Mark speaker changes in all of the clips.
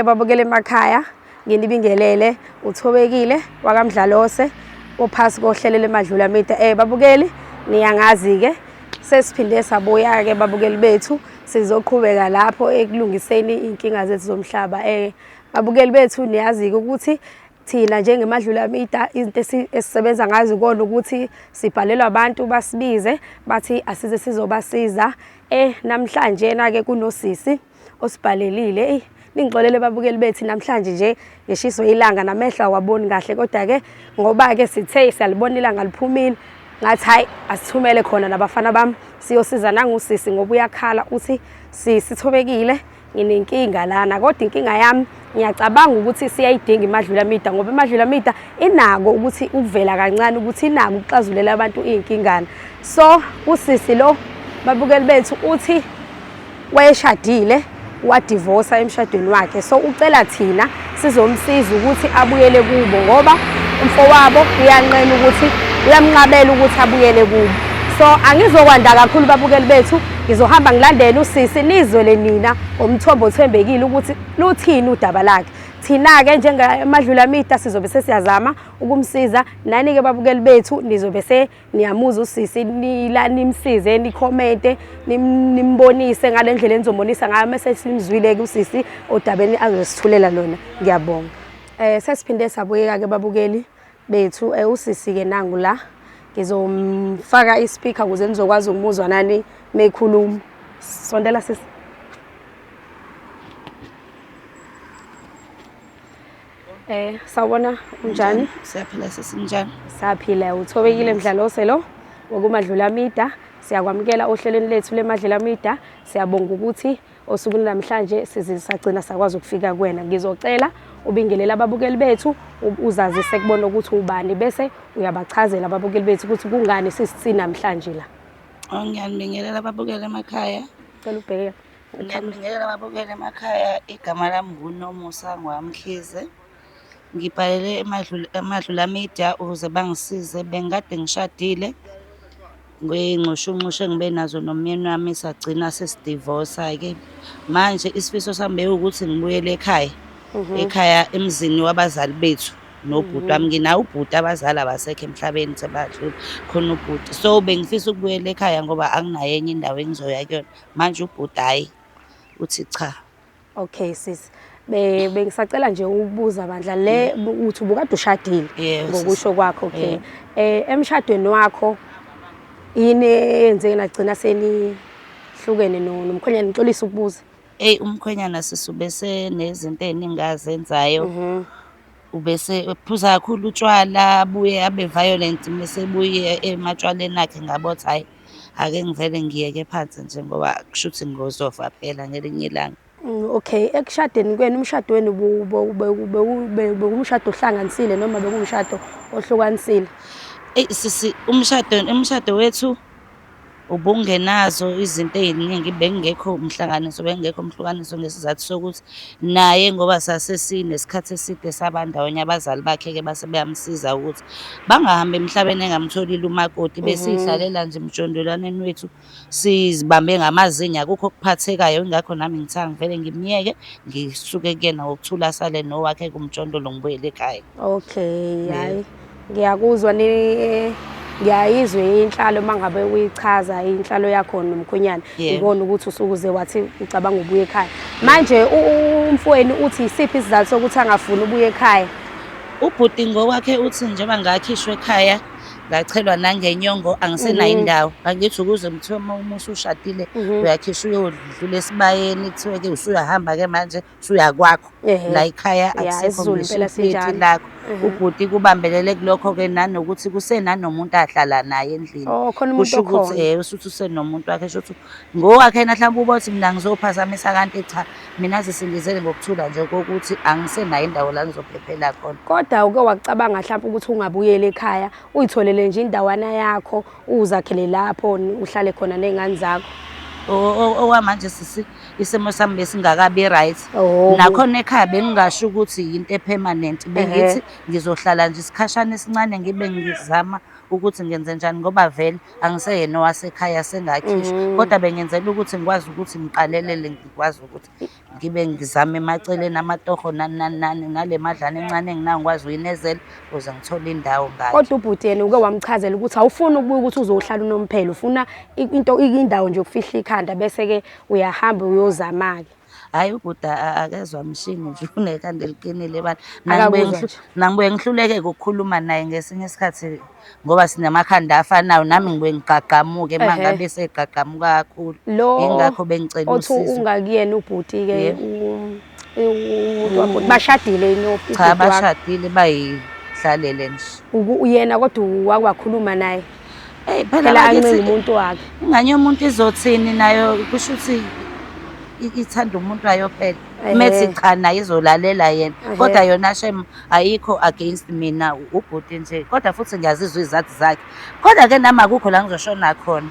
Speaker 1: Babukele emakhaya, nginibingelele uThobekile wakamdlalose ophasi kohlelo lemadlula mida. Babukeli niyangazi-ke sesiphinde sabuya-ke babukeli bethu sizoqhubeka lapho ekulungiseni inkinga zethu zomhlaba. Babukeli bethu niyazi-ke ukuthi thina njengemadlula mida izinto esisebenza ngazo ikona ukuthi sibhalelwa abantu basibize bathi asize sizobasiza. Namhlanje-na-ke kunosisi osibhalelile. Ningixolele babukeli bethi namhlanje nje ngishiso ilanga namehlo awaboni kahle, kodwa-ke ngoba-ke sithe siyalibona ilanga liphumile ngathi hayi asithumele khona nabafana bami siyosiza nangusisi ngoba uyakhala uthi Sithobekile nginenkinga lana, kodwa inkinga yami ngiyacabanga ukuthi siyayidinga imadlula mida ngoba imadlula mida inako ukuthi ukuvela kancane ukuthi inako ukuxazulela abantu iyinkingana. So usisi lo babukeli bethu uthi wayeshadile wadivosa emshadweni wakhe, so ucela thina sizomsiza ukuthi abuyele kubo ngoba umfowabo uyanqena ukuthi uyamnqabela ukuthi abuyele kubo. So angizokwanda kakhulu babukeli bethu, ngizohamba ngilandele usisi nizwele nina umthombo othembekile ukuthi luthini udaba lakhe. Thina-ke njengemadlula mida sizobe sesiyazama ukumsiza, nani-ke babukeli bethu nizobe niyamuza usisi nimsize, nikhomente, nimbonise ngale ndlela enizombonisa ngayo mase simzwile-ke usisi odabeni azosithulela lona. Ngiyabonga. Sesiphinde sabuyeka-ke babukeli bethu. Usisi-ke nangu la, ngizomfaka ispeaker ukuze nizokwazi ukumuzwa nani mekhuluma. Sondela sisi. Sawubona unjani?
Speaker 2: Siyaphila sesinjani?
Speaker 1: Saphila. uThobekile Mdlalose lo wokumadlula mida. Siyakwamukela ohlelweni lethu lemadlula mida. Siyabonga ukuthi osukwini namhlanje sizisagcina sakwazi ukufika kuwena. Ngizocela ubingelela ababukeli bethu uzazise kubona ukuthi ubani bese uyabachazela ababukeli bethu ukuthi kungani sisithini namhlanje la.
Speaker 2: Ngiyanibingelela ababukeli emakhaya.
Speaker 1: Cela ubheke.
Speaker 2: Ngiyanibingelela ababukeli emakhaya. Igama lami nguNomusa Ngwamkhize. Ngibhalele emadlula media ukuze bangisize. Bengikade ngishadile ngiyinxushunxushe ngibe nazo nomyeni wami sagcina sesidivosa-ke. Manje isifiso sami ukuthi ngibuyele ekhaya, ekhaya emzini wabazali bethu nobhuti wami. Nginawo ubhuti, abazali abasekho emhlabeni sebadlula, khona ubhuti. So bengifisa ukubuyela ekhaya ngoba anginayo enye indawo engizoya kuyona. Manje ubhuti hayi uthi cha.
Speaker 1: Okay sis. Bengisacela nje ukubuza bandla le uthi ubukade ushadile ngokusho kwakho. Okay. Emshadweni wakho yini eyenzeke nagcina senihlukene nomkhwenyana? Ngixolisa ukubuza.
Speaker 2: Umkhwenyana sisubese nezinto eziningi azenzayo. Ubese ephuza kakhulu utshwala, abuye abe violent mesebuye ematshwaleni akhe. Ngabothi hayi ake ngivele ngiyeke phansi nje ngoba kushuthi ngozofa phela ngelinye ilanga.
Speaker 1: Okay, ekushadeni kwenu umshado wenu umshado ohlanganisile noma bekumshado ohlukanisile?
Speaker 2: Sisi umshado wethu ubungenazo izinto eziningi, bengekho umhlanganiso, bengekho umhlukaniso ngesizathu sokuthi naye ngoba sasesinesikhathi eside sabandawonye abazali bakhe-ke base beyamsiza ukuthi bangahambi emhlabeni engamtholile umakoti. Besiy'hlalela nje emjondolwaneni wethu sizibambe ngamazinyo, akukho okuphathekayo. Ingakho nami ngithanga ngivele ngimyeke ngisuke kuyena ngokuthula asale nowakhe kumjondolo ngibuyele ekhaya.
Speaker 1: Okay, hayi ngiyakuzwa ngiyayizwa inhlalo mangabe uyichaza inhlalo yakho nomkhwenyana. Ngibona ukuthi usukuze wathi ucabanga ubuye ekhaya. Manje umfweni uthi isiphi isizathu sokuthi angafuni ubuye ekhaya?
Speaker 2: Ubhuti ngokwakhe uthi njengoba ngakhishwa ekhaya ngachelwa nangenyongo angisenayo indawo. Angithi ukuze mthiwe uma usushadile uyakhishwa uyodlula esibayeni, kuthiwe-ke usuyahamba-ke manje usuyakwakho la ekhaya akusekho ngisho lakho. Ubhuti kubambelele kulokho-ke nanokuthi kusenanomuntu ahlala naye endlini. Kusho ukuthi usuthi usenomuntu wakhe, sho ukuthi ngowakhe na mhlawumbe ubothi mina ngizophazamisa, kanti cha mina sisindizele ngokuthula nje kokuthi angisenayo indawo la ngizophephela khona.
Speaker 1: Kodwa uke wacabanga mhlawumbe ukuthi ungabuyela ekhaya uyitholele nje indawana yakho uzakhele lapho uhlale khona nezingane zakho?
Speaker 2: Okwamanje sisi isimo sami besingakabi right. Nakhona ekhaya bengingasho ukuthi yinto epermanent. Bengithi ngizohlala nje isikhashana esincane ngibe ngizama ukuthi ngenze njani ngoba vele angiseyena owasekhaya sengakhishwa. Kodwa bengenzela ukuthi ngikwazi ukuthi ngiqalelele, ngikwazi ukuthi ngibe ngizame emaceleni amatoho nani nani nani, ngale madlana encane enginayo ngikwazi ukuyinezela ukuze ngithole indawo ngayo.
Speaker 1: Kodwa ubhuti yena uke wamchazela ukuthi awufuni ukubuya ukuthi uzohlala unomphela, ufuna indawo nje yokufihla ikhanda bese-ke uyahamba uyozama-ke.
Speaker 2: Hhayi ubhuda akezwa mshini nje unekhanda eliqinile bani.
Speaker 1: Akakuzwa nje.
Speaker 2: Nangibuye ngihluleke ukukhuluma naye ngesinye isikhathi ngoba sinamakhanda afanayo, nami ngibuye ngigagamuke uma ngabe esegagamuka kakhulu. Yingakho bengicela
Speaker 1: usizo. Othi ungakuyena ubhuti-ke umuntu wabhuti bashadile
Speaker 2: cha, bashadile bayihlalele nje.
Speaker 1: Uyena kodwa wakwakhuluma naye.
Speaker 2: Phela
Speaker 1: ancenga umuntu wakhe.
Speaker 2: ingane yomuntu izothini nayo, kusho ukuthi ithanda umuntu wayo phela. Methi cha naye izolalela yena, kodwa yona shem ayikho against mina ubhuti nje, kodwa futhi ngiyazizwa izathu zakhe. Kodwa-ke nami akukho la ngizoshona khona,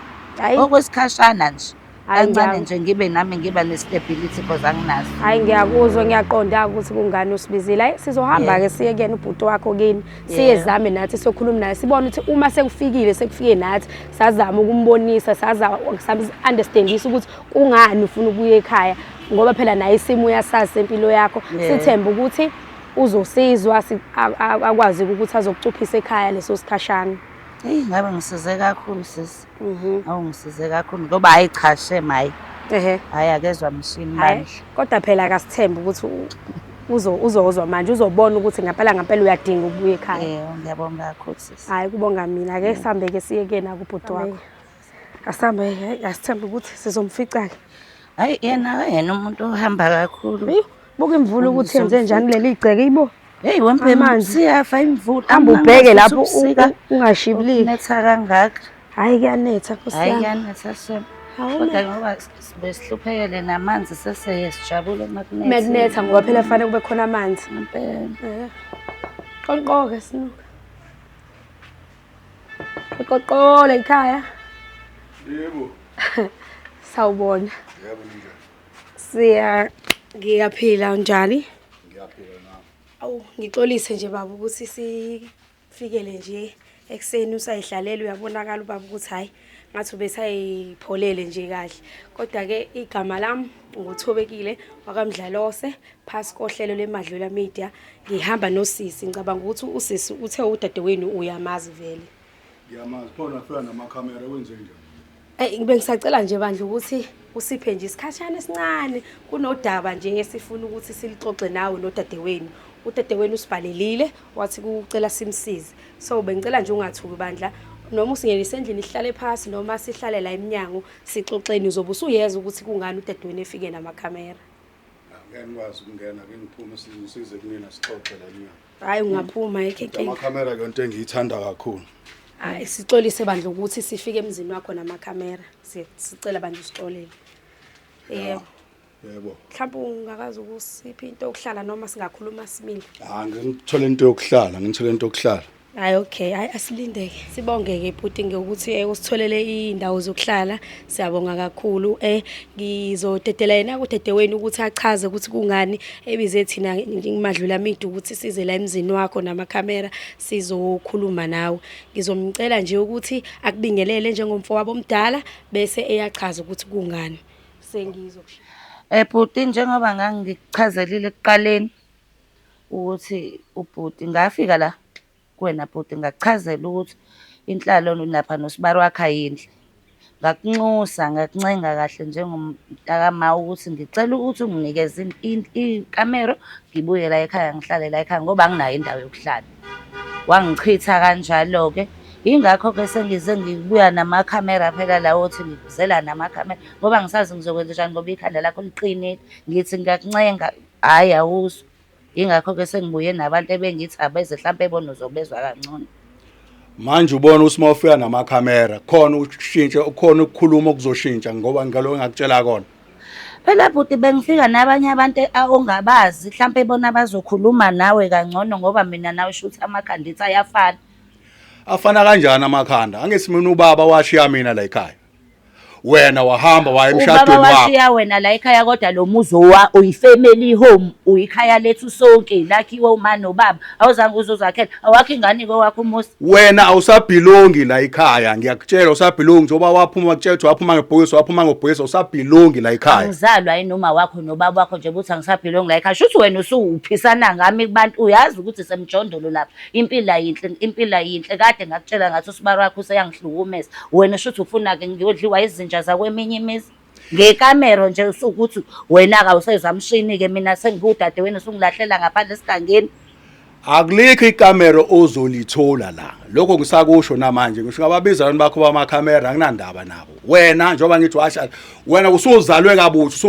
Speaker 2: okwesikhashana nje kancane nje ngiba ne-stability because anginazo.
Speaker 1: Hhayi ngiyakuzwa, ngiyaqonda ukuthi kungani usibizile. Hhayi sizohamba-ke siye kuyena ubhuti wakho kini, siyezame nathi siyokhuluma naye sibone ukuthi uma sekufike nathi sazama ukumbonisa, understandisa ukuthi kungani ufuna ukuya ekhaya, ngoba phela naye isimo uyasazi sempilo yakho. Sithembe ukuthi uzosizwa akwazi ukuthi azokucuphisa ekhaya leso sikhashana.
Speaker 2: Ngabe ngisize kakhulu sisi. Awu ngisize kakhulu ngoba hayi cha shem hayi. Hhayi akezwa mshini manje.
Speaker 1: Kodwa phela akasithembe ukuthi uzozwa manje, uzobona ukuthi ngempela uyadinga ukubuya ekhaya.
Speaker 2: Ngiyabonga kakhulu sisi.
Speaker 1: Hhayi kubonga mina-ke sihambe-ke siye kuyena kubhuti wakho. Asihambe-ke, asithembe ukuthi sizomfica-ke.
Speaker 2: Hhayi yena umuntu ohamba kakhulu.
Speaker 1: Buka imvula ukuthi yenze njani kuleli gceke ibo.
Speaker 2: Hey wempela siyafa imvula.
Speaker 1: Hamba ubheke lapho ungashibiliki.
Speaker 2: Kunetha kangaka.
Speaker 1: Hhayi kuyanetha Nkosi yami.
Speaker 2: Hhayi kuyanetha shem. Kodwa ngoba besihluphekele namanzi sesiyesijabule
Speaker 1: makunetha ngoba phela kufanele kube khona amanzi.
Speaker 2: Ngempela.
Speaker 1: Qoqoke sinuka. Qoqole ekhaya.
Speaker 3: Yebo.
Speaker 1: Sawubona.
Speaker 3: Yebo njani?
Speaker 1: Ngiyaphila njani?
Speaker 3: Ngiyaphila nami.
Speaker 1: Awu ngixolise nje baba ukuthi sifikele nje ekseni usayihlalele, uyabonakala ubaba ukuthi hayi ngathi ubesayipholele nje kahle. Kodwa-ke igama lami nguThobekile wakamdlalose, phasi kohlelo lweMadlula Media. Ngihamba nosisi, ngicabanga ukuthi usisi uthe udadewenu uyamazi vele.
Speaker 3: Ngiyamazi, khona fika namakhamera wenze njani?
Speaker 1: Bengisacela nje bandla ukuthi usiphe nje isikhashana esincane kunodaba nje esifuna ukuthi silixoxe nawe nodadewenu. Udadewenu usibhalelile wathi kucela simsize, so bengicela nje ungathuki bandla, noma usingenise endlini sihlale phasi noma sihlale la eminyango sixoxeni, uzobe usuyeza ukuthi kungani udadewenu efike namakhamera.
Speaker 3: Ngeke ngikwazi ukungena, ke ngiphume size kunina sixoxe la nyanga.
Speaker 1: Hayi ungaphuma ekhe.
Speaker 3: Amakhamera ke into engiyithanda kakhulu.
Speaker 1: Hayi sixolise bandla ukuthi sifike emzini wakho namakhamera, sicela bandla usixolele. Yebo.
Speaker 3: Yebo.
Speaker 1: Mhlawumbe ungakazi ukusipha into yokuhlala noma singakhuluma simile.
Speaker 3: Ngithole into yokuhlala.
Speaker 1: Hayi okay, hayi asilindeke. Sibongeke bhuti ukuthi usitholele indawo zokuhlala. Siyabonga kakhulu. Ngizodedela yena kudadewenu ukuthi achaze ukuthi kungani ebize thina ngimadlula Media ukuthi size la emzini wakho namakhamera sizokhuluma nawe. Ngizomcela nje ukuthi akubingelele njengomfowabo omdala bese eyachaza ukuthi kungani. Sengizokusho.
Speaker 2: Bhuti njengoba ngangikuchazelile ekuqaleni ukuthi ubhuti ngafika la kuwena bhuti ngakuchazela ukuthi inhlalo lapha noSibari wakhe ayindle. Ngakunxusa ngakuncenga kahle njengomntakama ukuthi ngicela ukuthi unginikeze ikamero ngibuye la ekhaya ngihlale la ekhaya ngoba anginayo indawo yokuhlala. Wangichitha kanjalo-ke. Yingakho-ke sengize ngibuya namakhamera phela la othi ngikuzela namakhamera ngoba ngisazi ngizokwenza njani ngoba ikhanda lakho liqinile. Ngithi ngiyakuncenga hhayi awuzwa. Yingakho-ke sengibuye nabantu ebengithi abeze mhlampe ebona uzobezwa kangcono.
Speaker 3: Manje ubona ukuthi mawufika namakhamera khona ushintshe, khona ukukhuluma okuzoshintsha ngoba ngalo engakutshela kona.
Speaker 2: Phela bhuti bengifika nabanye abantu ongabazi mhlampe bona bazokhuluma nawe kangcono ngoba mina nawe shuthi amakhandithi ayafana.
Speaker 3: Afana kanjani amakhanda? Angithi mina ubaba washiya mina la ekhaya. wena wahamba waya
Speaker 2: ubaba
Speaker 3: emshadweni wakho.
Speaker 2: washiya wena la ekhaya kodwa lo muzi uyi-family home, uyikhaya lethu sonke, lakhiwe uma nobaba, awuzange uzozakhela, awakho ingane wakho umuzi.
Speaker 3: Wena awusabhilongi la ekhaya, ngiyakutshela usabhilongi njengoba waphuma kutshela ukuthi waphuma ngebhokisi waphuma ngobhokisi, usabhilongi la ekhaya.
Speaker 2: Angizalwa yini noma wakho nobaba wakho nje ukuthi angisabhilongi la ekhaya. Shuthi wena usuphisana ngami kubantu, uyazi ukuthi semjondolo lapha. Impilo ayinhle kade ngakutshela ngathi usibara wakho useyangihlukumeza. Wena shuthi ufuna-ke ngiyodliwa izinja zakweminye imizi. Ngekamero nje usukuthi wena-ke awusezamshini-ke mina sengikudade wena usungilahlela ngaphandle esigangeni.
Speaker 3: Akulikho ikamera ozolithola la. Lokho ngisakusho namanje ngisho ngababiza abantu bakho bamakhamera akunandaba nabo. Wena njengoba ngithi washa wena usuzalwe kabutho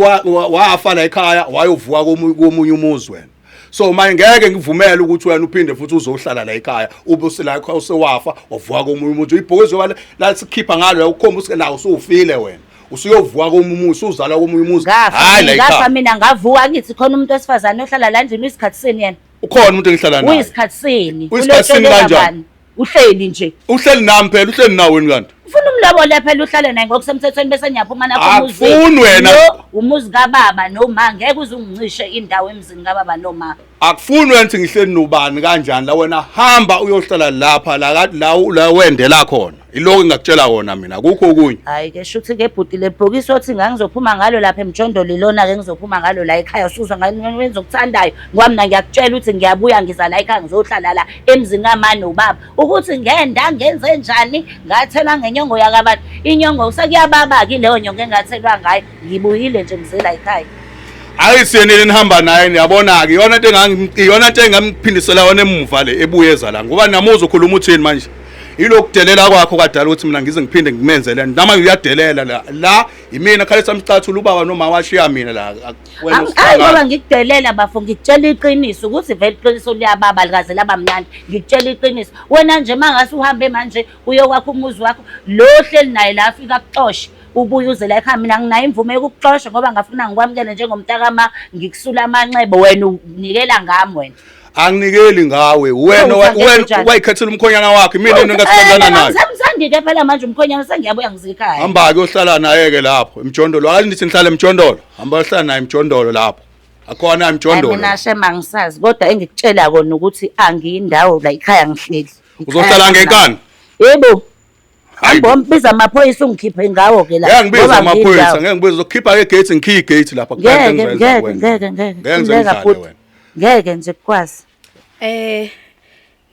Speaker 3: wafa la ekhaya wayovuka komunye umuzi wena. So manje ngeke ngivumele ukuthi wena uphinde futhi uzohlala la ekhaya ube usela ekhaya usewafa wavuka komunye umuzi. Ibhokisi la sikhipha ngalo ukhomba usike la usufile wena. Usuyovuka komunye umuzi uzalwa komunye umuzi.
Speaker 2: Hayi la ekhaya. Ngafa mina ngavuka ngithi khona umuntu wesifazane ohlala la endlini isikhathi seni yena.
Speaker 3: Ukhona umuntu engihlala naye.
Speaker 2: Uyisikhathi seni.
Speaker 3: Uyisikhathi kanjani?
Speaker 2: Uhleli nje.
Speaker 3: Uhleli nami phela, uhleli nawe wena kanti.
Speaker 2: Ufuna umlobo phela uhlale naye ngokusemthethweni bese ngiyaphuma nakho umuzi.
Speaker 3: Akufuni wena.
Speaker 2: Umuzi kababa noma ngeke uzungicishe indawo emzini kababa noma.
Speaker 3: Akufuni wena ukuthi ngihleli nobani kanjani la wena hamba uyohlala lapha la wendela khona. Iloko ngakutshela wona mina akukho okunye.
Speaker 2: Hayi ke shuthi ke bhuti lebhokisi othi ngangizophuma ngalo lapha emjondolo lona ke ngizophuma ngalo la ekhaya usuzwa ngani ngizokuthandayo ngoba mina ngiyakutshela ukuthi ngiyabuya ngiza la ekhaya ngizohlala la emzini kamani nobaba ukuthi ngenda ngenze njani ngathela ngenyongo yakabantu inyongo usekuyababa ke leyo nyongo engathelwa ngayo ngibuyile nje ngizela ekhaya.
Speaker 3: Ayisiyenele nihamba naye niyabona ke iyona into engamphindisela yona emuva le ebuyeza la ngoba nami uzokhuluma uthini manje. Ilokudelela kwakho kadala ukuthi mina ngize ngiphinde ngimenzele nama uyadelela la imina khale samcathula ubaba noma washiya mina la
Speaker 2: wena hayi ngoba ngikudelela bafo ngikutshela iqiniso ukuthi vele iqiniso liyababa likaze laba mnandi ngikutshela iqiniso wena nje mangase uhambe manje uyokwakha umuzi wakho lo hleli naye la afika akuxoshe ubuye uze la ekhaya mina nginayo imvume yokukuxosha ngoba ngafuna ngikwamukele njengomntakama ngikusula amanxebo wena unikela ngami wena.
Speaker 3: Anginikeli ngawe wena wayikhethela umkhonyana wakhe mina ngingasebenzana naye.
Speaker 2: Ngisamsandike phela manje umkhonyana sengiyabuya ngizikhaya.
Speaker 3: Hamba ke uhlala naye ke lapho emjondolo. Akazi nithi nihlala emjondolo. Hamba uhlala naye emjondolo lapho. Akhona emjondolo.
Speaker 2: Mina shema ngisazi kodwa engikutshela kona ukuthi angiyindawo la ekhaya ngihleli.
Speaker 3: Uzohlala ngenkani?
Speaker 2: Yebo. Hamba mbiza amaphoyisa ungikhiphe ngawo ke la.
Speaker 3: Ngeke ngibiza amaphoyisa, ngeke ngibiza ukukhipha ke gate ngikhi gate lapha
Speaker 2: kuphela ngeke ngeke. Ngeke nje kwazi.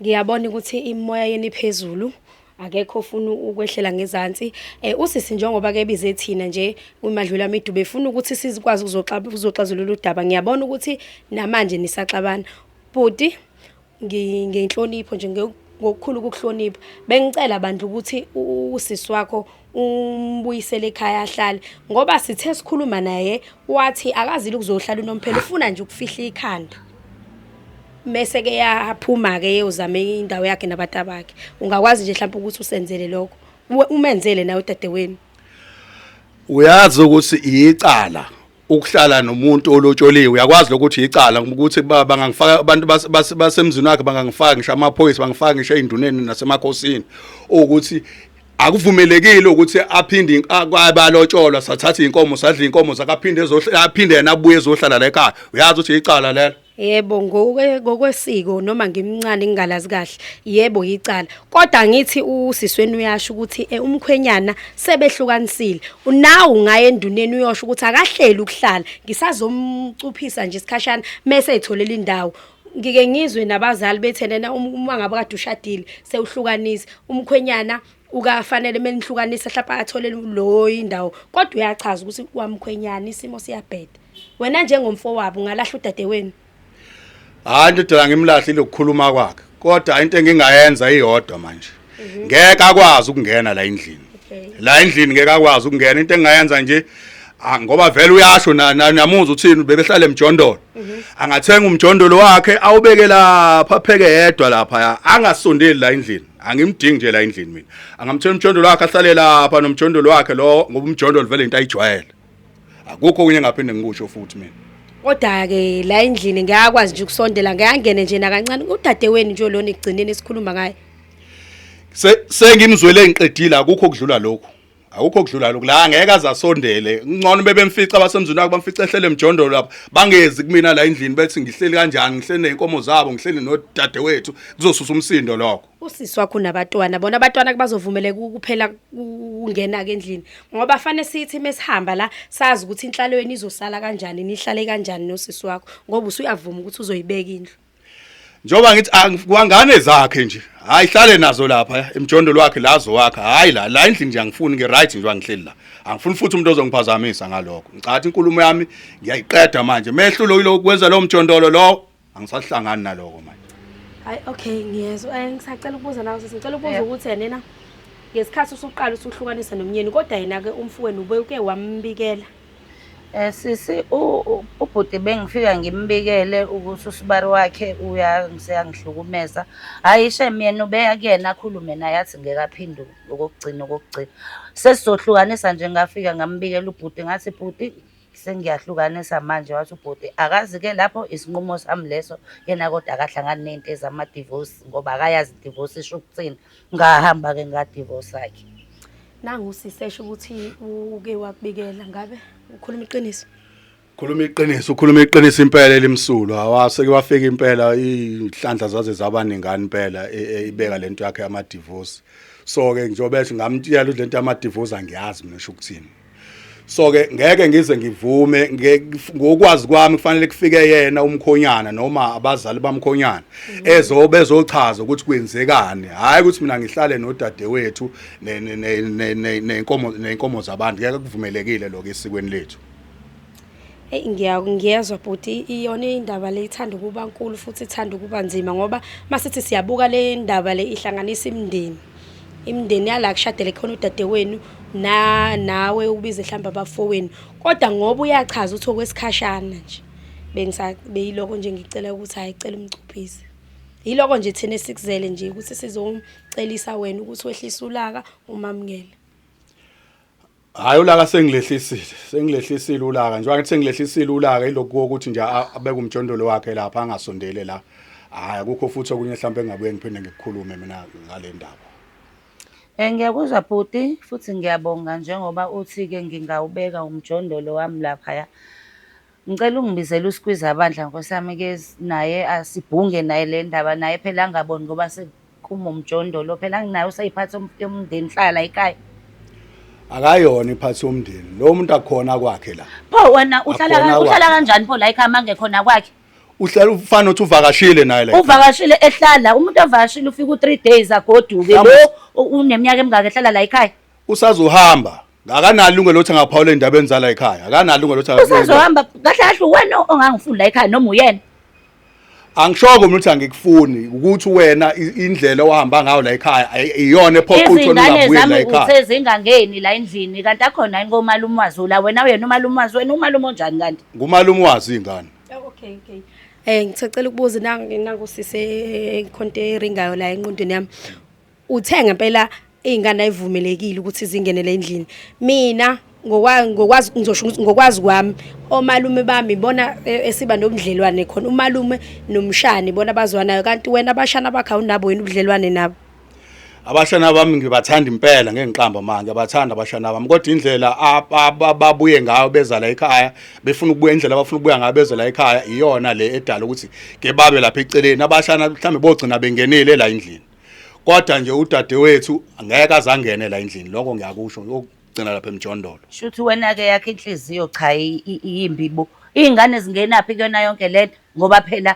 Speaker 1: Ngiyabona ukuthi imoya yeni phezulu akekho ufuna ukwehlela ngezansi. Usisi njengoba ke bize thina nje uMadlula Amidu befuna ukuthi sizikwazi uzoxazulula udaba. Ngiyabona ukuthi namanje nisaxabana. Bhuti ngenhlonipho nje ngokukhulu ukuhlonipha bengicela abantu ukuthi usisi wakho umbuyisele ekhaya ahlale ngoba sithe sikhuluma naye wathi akazile ukuzohlala unomphela ufuna nje ukufihla ikhanda. Mase ke yaphuma ke uzame indawo yakhe nabantu bakhe. Ungakwazi nje mhlawumbe ukuthi usenzele lokho. Umenzele nawe dadewenu.
Speaker 3: Uyazi ukuthi iyicala ukuhlala nomuntu olotsholiwe. Uyakwazi ukuthi iyicala ukuthi bangangifaka abantu basemzini wakhe bangangifaka ngisho amaphoyisa bangifaka ngisho ezinduneni nasemakhosini ukuthi akuvumelekile ukuthi aphinde abalotsholwa sathatha inkomo sadla inkomo zakaphinde aphinde yena abuye ezohlala la ekhaya. Uyazi ukuthi iyicala lelo.
Speaker 1: Yebo ngokwesiko noma ngimncane ngingalazi kahle yebo yicala kodwa ngithi usisweni uyasho ukuthi umkhwenyana sebehlukanisile unawo ungaye enduneni uyosho ukuthi akahleli ukuhlala ngisazomcuphisa nje isikhashana mase etholela indawo. Ngike ngizwe nabazali bethenena uma ngabe kade ushadile sewuhlukanisa umkhwenyana ukafanele menihlukanisa hlapha atholela lo indawo kodwa uyachaza ukuthi wamkhwenyana isimo siyabheda wena njengomfowabo ungalahla udadewenu.
Speaker 3: Hayi ndodana ngimlahlile ukukhuluma kwakhe kodwa into engingayenza iyodwa manje ngeke akwazi ukungena la endlini. La endlini ngeke akwazi ukungena into engingayenza nje ngoba vele uyasho namuza uthini bebehlala emjondolo angathenga umjondolo wakhe awubeke lapha apheke yedwa lapha angasondeli la endlini angimdingi nje la endlini mina angamthela umjondolo wakhe ahlale lapha nomjondolo wakhe lo ngoba umjondolo vele into ayijwayele akukho kunye ngaphinde ngikusho futhi mina.
Speaker 1: Kodwa ke la endlini ngiyakwazi nje ukusondela ngiyangene nje nakancane udadewenu nje lona igcineni esikhuluma ngaye.
Speaker 3: Sengimzwele ngiqedile akukho kudlula lokho. Akukho kudlula lokhu la ngeke azasondele ngcono bebemfica abasemzini wakhe bamfica ehlele emjondolo lapha bangezi kumina la endlini bethi ngihleli kanjani ngihleli nezinkomo zabo ngihleli nodade wethu kuzosusa umsindo lokho
Speaker 1: usisi wakho nabatwana bona abatwana bazovumeleka kuphela ungena ke endlini ngoba fanele sithi mesihamba la sazi ukuthi inhlalweni izosala kanjani nihlale kanjani nosisi wakho ngoba usuyavuma ukuthi uzoyibeka indlu
Speaker 3: njoba ngithi kwangane zakhe nje hayi hlale nazo lapha emjondolo wakhe lazo wakhe hayi la endlini nje angifuni ngiright nje wangihleli la angifuni futhi umuntu ozongiphazamisa ngalokho ngicathi inkulumo yami ngiyayiqeda manje mehlulo yilo kwenza lo mjondolo lo angisahlangani naloko manje
Speaker 1: hayi okay ngiyezwa ngisacela ukubuza nawe sicela ukubuza ukuthi nena ngesikhathi usuqala usuhlukanisa nomnyeni kodwa yena ke umfowenu ubuke wambikela
Speaker 2: Sisi ubhuti bengifika ngimbikele ukuthi usibari wakhe uyangihlukumeza. Hayi shame yena ubeya kuyena akhulume naye athi ngeke aphinde okugcina. Sesizohlukanisa nje ngafika ngambikela ubhuti ngathi bhuti sengiyahlukanisa manje wathi ubhuti akazi ke lapho isinqumo sami leso yena kodwa akahlangani nento ezama divorce ngoba akayazi divorce isho ukuthini ngahamba ke nga divorce yakhe.
Speaker 1: Nangu sisesho ukuthi uke wakubikela ngabe ukhuluma iqiniso
Speaker 3: ukhuluma iqiniso impela elimsulu awaseke wafika impela ihlandla zaze zabaningani impela ibeka lento yakhe ama divorce so ke njobe ngamtshela lento ama divorce angiyazi mina sho ukuthini so ke ngeke ngize ngivume ngokwazi kwami kufanele kufike yena umkhonyana noma abazali bamkhonyana bezochaza ukuthi kwenzekani hayi ukuthi mina ngihlale nodade wethu nenkomo zabantu ngeke kuvumelekile lokho esikweni lethu
Speaker 1: ngiyezwa bhuti iyona indaba le ithanda ukuba nkulu futhi ithanda ukuba nzima ngoba masithi siyabuka le ndaba le ihlanganisa imndeni yala kushadele khona udade wenu nawe ubize mhlamba abafowenu kodwa ngoba uyachaza ukuthi okwesikhashana nje beyiloko nje ngicela ukuthi ayicela umcuphise yiloko nje thina sikuzele nje ukuthi sizomcelisa wena ukuthi wehlisa ulaka umamngele
Speaker 3: hayi ulaka sengilehlisile ulaka njengoba ngithi sengilehlisile ulaka ilokho ukuthi nje abeke umjondolo wakhe lapha angasondele la hayi akukho futhi okunye mhlawumbe engabuye ngiphinde ngikukhulume mina ngale ndaba
Speaker 2: Ngiyakuzwa bhuti futhi ngiyabonga njengoba uthi ke ngingawubeka umjondolo wami lapha ngicela ungibizele uSqueeze abandla nkosami ke naye asibhunge naye le ndaba naye phela angaboni ngoba sekuma umjondolo phela nginayo usayiphatha umndeni hlala ekhaya
Speaker 3: akayona iphathi yomndeni lo muntu akhona kwakhe la
Speaker 2: pho wena uhlala kanjani pho la ekhaya mangekhona kwakhe
Speaker 3: uhlala ufana uthi uvakashile naye la
Speaker 2: uvakashile ehlala umuntu ovakashile ufika u3 days agoduke lo uneminyaka emingaka ehlala la ekhaya
Speaker 3: usazohamba akanalo ilungelo lokuthi angaphawula indaba enzala ekhaya akanalo ilungelo lokuthi
Speaker 2: usazohamba kahle kahle wena ongangifuni la ekhaya noma uyena
Speaker 3: angishoko mina ukuthi angikufuni ukuthi wena indlela ohamba ngayo la ekhaya iyona ephoqa ukuthi ungabuye la ekhaya
Speaker 2: usezingangeni la endlini kanti akhona yini komalume wazo la wena uyena umalume wazo wena umalume onjani kanti
Speaker 3: ngumalume wazi ingane
Speaker 1: okay ngicela ukubuza nangusise ikhonto eringayo la enqondweni yami uthe ngempela ingane ayivumelekile ukuthi izingene le endlini mina ngokwazi ngizosho ngokwazi kwami omalume bami bona esiba nobudlelwane khona umalume nomshani bona bazwanayo kanti wena abashana bakhe awunabo wena ubudlelwane nabo
Speaker 3: abashana bami ngibathanda impela ngengiqamba manje abathanda abashana bami kodwa indlela ababuye ngayo beza la ekhaya befuna ukubuya indlela abafuna ukubuya ngayo beza la ekhaya iyona le edala ukuthi ke babe lapha eceleni abashana mhlambe bogcina bengenile la endlini kodwa nje udade wethu angeke azangene la endlini lokho ngiyakusho ukugcina lapha emjondolo
Speaker 2: shuthi wena ke yakhe inhliziyo cha iyimbibo izingane zingenaphi kuyona yonke lento ngoba phela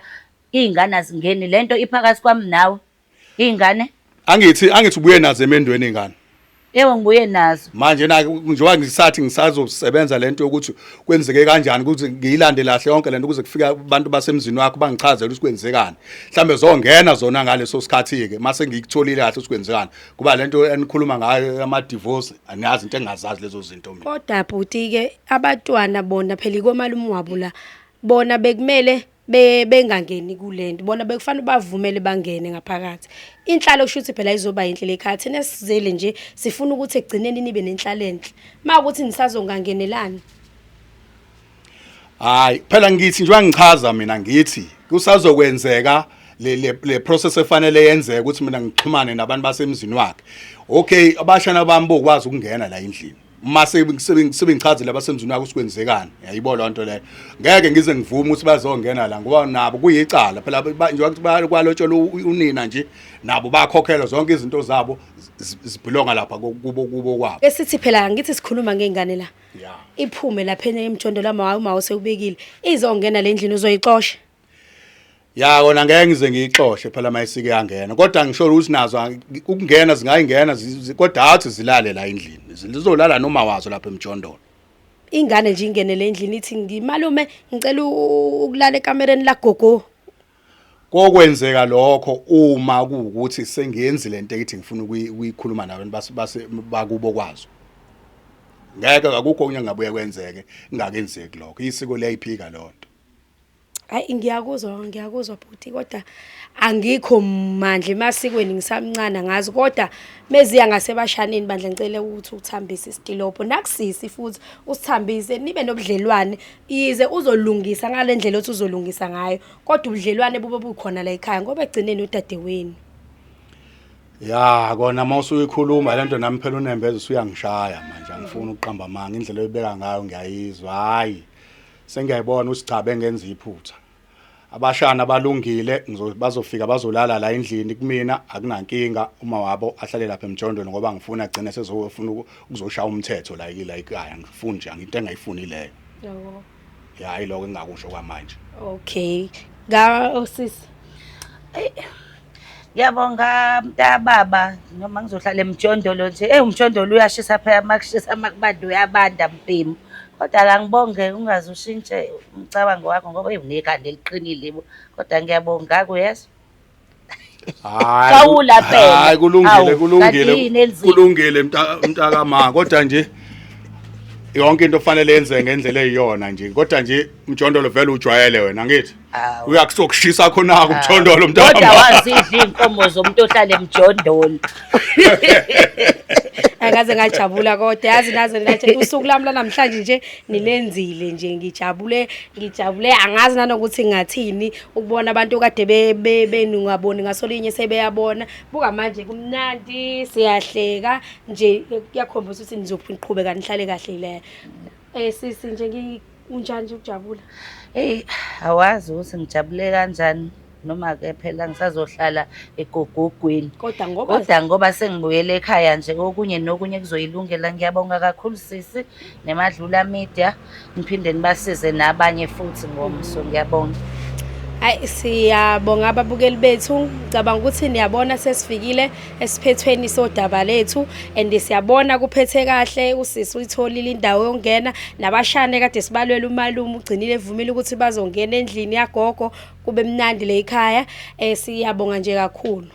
Speaker 2: izingane azingeni lento iphakathi kwami nawe izingane
Speaker 3: angithi ubuye nazo emendweni ingane
Speaker 2: yebo ngibuye nazo
Speaker 3: manje njengoba ngisathi ngisazosebenza lento ukuthi kwenzeke kanjani ukuthi ngiyilande lahle yonke lento ukuze kufika abantu basemzini wakho bangichazele ukuthi kwenzekani mhlambe zongena zona ngaleso sikhathi ke mase ngikutholile kahle ukuthi kwenzekani kuba lento enikhuluma ngayo ama divorce aniyazi into engazazi lezo zinto mina
Speaker 1: kodwa bhuti ke abatwana bona phela ikomalume wabo la bona bekumele bengangeni kulento bona bekufanele bavumele bangene ngaphakathi inhlalo kushuthi phela izoba inhle ekhaya thina sizele nje sifuna ukuthi egcineni nibe nenhlalo enhle makuthi nisazongangenelani
Speaker 3: hayi phela ngithi njengoba ngichaza mina ngithi kusazokwenzeka le process efanele yenzeke ukuthi mina ngixhumane nabantu basemzini wakhe. Okay, abashana bami bokwazi ukungena la endlini. Mase sebengichazile abasemzini wakhe usikwenzekani. Yayibo lonto leyo. Ngeke ngize ngivume ukuthi bazongena la ngoba nabo kuyicala phela nje kwalotshola unina nje nabo bakhokhelwa zonke izinto zabo zibhilonga lapha kubo kwabo.
Speaker 1: Esithi phela ngithi sikhuluma ngengane la.
Speaker 3: Yeah.
Speaker 1: Iphume lapha emjondolo uma usewubekile. Izongena le ndlini uzoyixosha.
Speaker 3: Ya kona ngeke ngize ngiyixoshe phela mayisike yangena kodwa ngisho ukuthi nazo ukungena zingayingena kodwa athi zilale la endlini zizolala noma wazo lapha emjondolo.
Speaker 1: Ingane nje ingene le ndlini ithi ngimalume ngicela ukulala ekamereni la gogo.
Speaker 3: Kokwenzeka lokho uma kuukuthi sengiyenzile into ekithi ngifuna ukuyikhuluma nabantu bakubo kwazo. Ngeke akukho okunye ngabuye kwenzeke ingakenzeki lokho isiko liyayiphika lonto.
Speaker 1: Hayi ngiyakuzwa bhuti kodwa angikho manje emasikweni ngisamncane ngazi kodwa meziya ngasebashaneni bandla ngicela ukuthi uthambise istilopho nakusisi futhi usithambise nibe nobudlelwane yize uzolungisa ngalendlela othi uzolungisa ngayo kodwa ubudlelwane bube bukhona la ekhaya ngoba egcineni udadewenu.
Speaker 3: Ya kona mawusuyikhuluma lento nami phela uNembeza usuyangishaya manje angifuni ukuqamba amanga indlela oyibeka ngayo ngiyayizwa hayi sengiyayibona usichabe ngenza iphutha. Abashana balungile bazofika bazolala la endlini kumina akunankinga uma wabo ahlale lapha emjondolo ngoba ngifuna agcine sezofuna ukuzoshaya umthetho la ekhaya ngifuni nje into engayifuni leyo.
Speaker 1: Yebo.
Speaker 3: Ya hayi lokho engakusho kwamanje.
Speaker 1: Okay. Osisi.
Speaker 2: Ngiyabonga mntababa noma ngizohlala emjondolo nje umjondolo uyashisa phela makushisa makubanda uyabanda mpimo. Kodwa la ngibonge ungaze ushintshe umcabango wakho ngoba unekhanda eliqinile kodwa ngiyabonga kuyezwa. Kawula phela.
Speaker 3: Hayi kulungile mntaka ma kodwa nje yonke into ofanele yenze ngendlela eyiyona nje kodwa nje umjondolo vele ujwayele wena ngithi uyakusokushisa khona umjondolo mntaka
Speaker 2: kodwa wazidla inkomo zomuntu ohlala emjondolo.
Speaker 1: Angaze ngajabula kodwa yazi nathi usuku lami namhlanje nje nilenzile nje ngijabule angazi nanokuthi ngathini ukubona abantu kade benungaboni ngasolinye sebeyabona buka manje kumnandi siyahleka nje kuyakhombisa ukuthi nizoqhubeka nihlale kahle la sisi nje unjani nje ukujabula
Speaker 2: awazi ukuthi ngijabule kanjani noma ke phela ngisazohlala egogogweni kodwa ngoba sengibuyele ekhaya nje okunye nokunye kuzoyilungela ngiyabonga kakhulu sisi nemadlula media niphinde nibasize nabanye futhi ngomso ngiyabonga.
Speaker 1: Hayi siyabonga ababukeli bethu ngicabanga ukuthi niyabona sesifikile esiphethweni sodaba lethu and siyabona kuphethe kahle usisi uyitholile indawo yongena nabashane kade sibalwela umalume ugcinile evumile ukuthi bazongena endlini yagogo kube mnandi le ekhaya siyabonga nje kakhulu.